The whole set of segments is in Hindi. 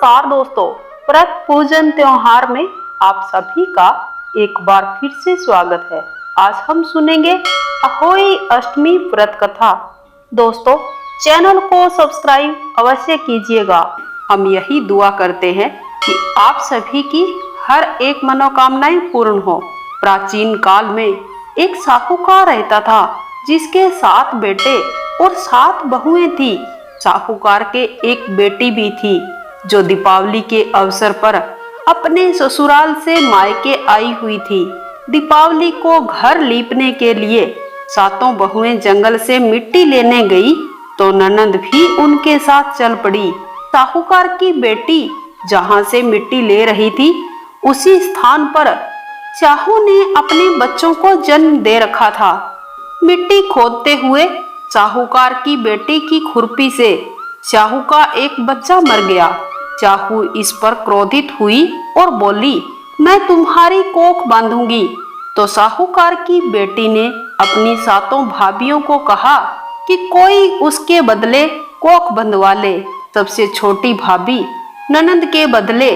नमस्कार दोस्तों, व्रत पूजन त्योहार में आप सभी का एक बार फिर से स्वागत है। आज हम सुनेंगे अहोई अष्टमी व्रत कथा। दोस्तों, चैनल को सब्सक्राइब अवश्य कीजिएगा। हम यही दुआ करते हैं कि आप सभी की हर एक मनोकामनाएं पूर्ण हो। प्राचीन काल में एक साहूकार रहता था जिसके 7 बेटे और 7 बहुएं थी। साहूकार के एक बेटी भी थी जो दीपावली के अवसर पर अपने ससुराल से मायके आई हुई थी। दीपावली को घर लीपने के लिए 7 बहुएं जंगल से मिट्टी लेने गई तो ननंद भी उनके साथ चल पड़ी। साहूकार की बेटी जहां से मिट्टी ले रही थी उसी स्थान पर साहू ने अपने बच्चों को जन्म दे रखा था। मिट्टी खोदते हुए साहूकार की बेटी की खुरपी से साहू का एक बच्चा मर गया। साहू इस पर क्रोधित हुई और बोली, मैं तुम्हारी कोख बांधूंगी। तो साहूकार की बेटी ने अपनी 7 भाभियों को कहा कि कोई उसके बदले कोख बंधवा ले। सबसे छोटी भाभी ननंद के बदले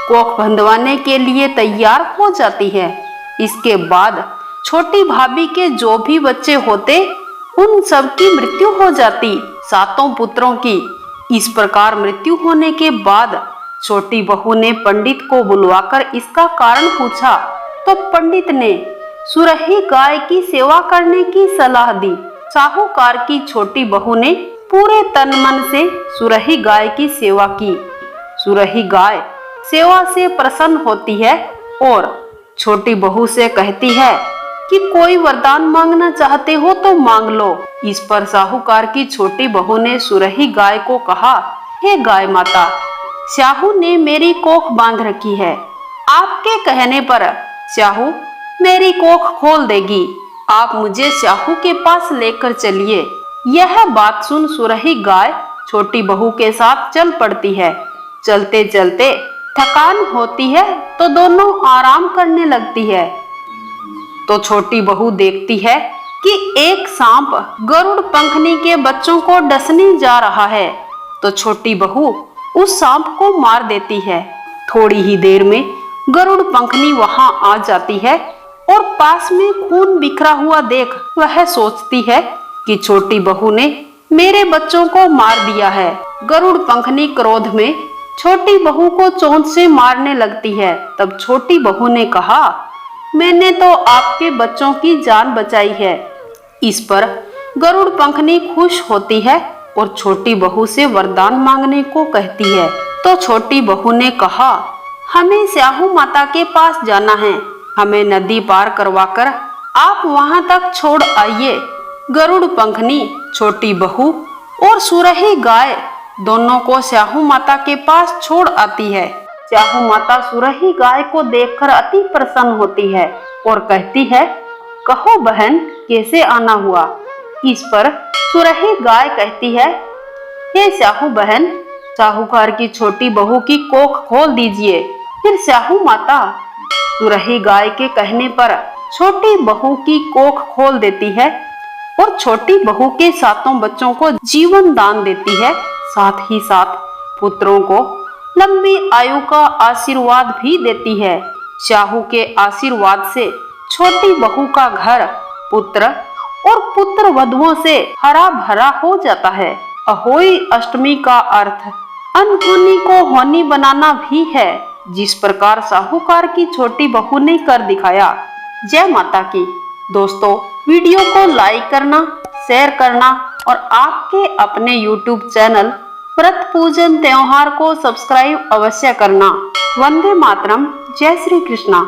कोख बंधवाने के लिए तैयार हो जाती है। इसके बाद छोटी भाभी के जो भी बच्चे होते उन सब की मृत्यु हो जाती। 7 पुत्रों की इस प्रकार मृत्यु होने के बाद छोटी बहू ने पंडित को बुलवाकर इसका कारण पूछा तो पंडित ने सुरही गाय की सेवा करने की सलाह दी। साहूकार की छोटी बहू ने पूरे तन मन से सुरही गाय की सेवा की। सुरही गाय सेवा से प्रसन्न होती है और छोटी बहू से कहती है कि कोई वरदान मांगना चाहते हो तो मांग लो। इस पर साहूकार की छोटी बहू ने सुरही गाय को कहा, हे गाय माता, साहू ने मेरी कोख बांध रखी है। आपके कहने पर साहू मेरी कोख खोल देगी। आप मुझे साहू के पास लेकर चलिए। यह बात सुन सुरही गाय छोटी बहू के साथ चल पड़ती है। चलते चलते थकान होती है तो दोनों आराम करने लगती है। तो छोटी बहू देखती है कि एक सांप गरुड़ पंखनी के बच्चों को डसने जा रहा है। तो छोटी बहू उस सांप को मार देती है। थोड़ी ही देर में गरुड़ पंखनी वहां आ जाती है और पास में खून बिखरा हुआ देख वह सोचती है कि छोटी बहू ने मेरे बच्चों को मार दिया है। गरुड़ पंखनी क्रोध में छोटी बहू को चोंच से मारने लगती है। तब छोटी बहू ने कहा, मैंने तो आपके बच्चों की जान बचाई है। इस पर गरुड़ पंखनी खुश होती है और छोटी बहू से वरदान मांगने को कहती है। तो छोटी बहू ने कहा, हमें साहू माता के पास जाना है। हमें नदी पार करवाकर आप वहां तक छोड़ आइए। गरुड़ पंखनी, छोटी बहू और सुरही गाय दोनों को साहू माता के पास छोड़ आती है। साहू माता सुरही गाय को देखकर अति प्रसन्न होती है और कहती है, कहो बहन, कैसे आना हुआ। इस पर सुरही गाय कहती है, हे साहू बहन, साहूकार की छोटी बहू की कोख खोल दीजिए। फिर साहू माता सुरही गाय के कहने पर छोटी बहू की कोख खोल देती है और छोटी बहू के 7 बच्चों को जीवन दान देती है। साथ ही साथ पुत्रों को लंबी आयु का आशीर्वाद भी देती है। साहू के आशीर्वाद से छोटी बहू का घर पुत्र और पुत्र वधुओं से हरा भरा हो जाता है। अहोई अष्टमी का अर्थ अनहोनी को होनी बनाना भी है, जिस प्रकार साहूकार की छोटी बहू ने कर दिखाया। जय माता की। दोस्तों, वीडियो को लाइक करना, शेयर करना और आपके अपने YouTube चैनल व्रत पूजन त्योहार को सब्सक्राइब अवश्य करना। वंदे मातरम। जय श्री कृष्णा।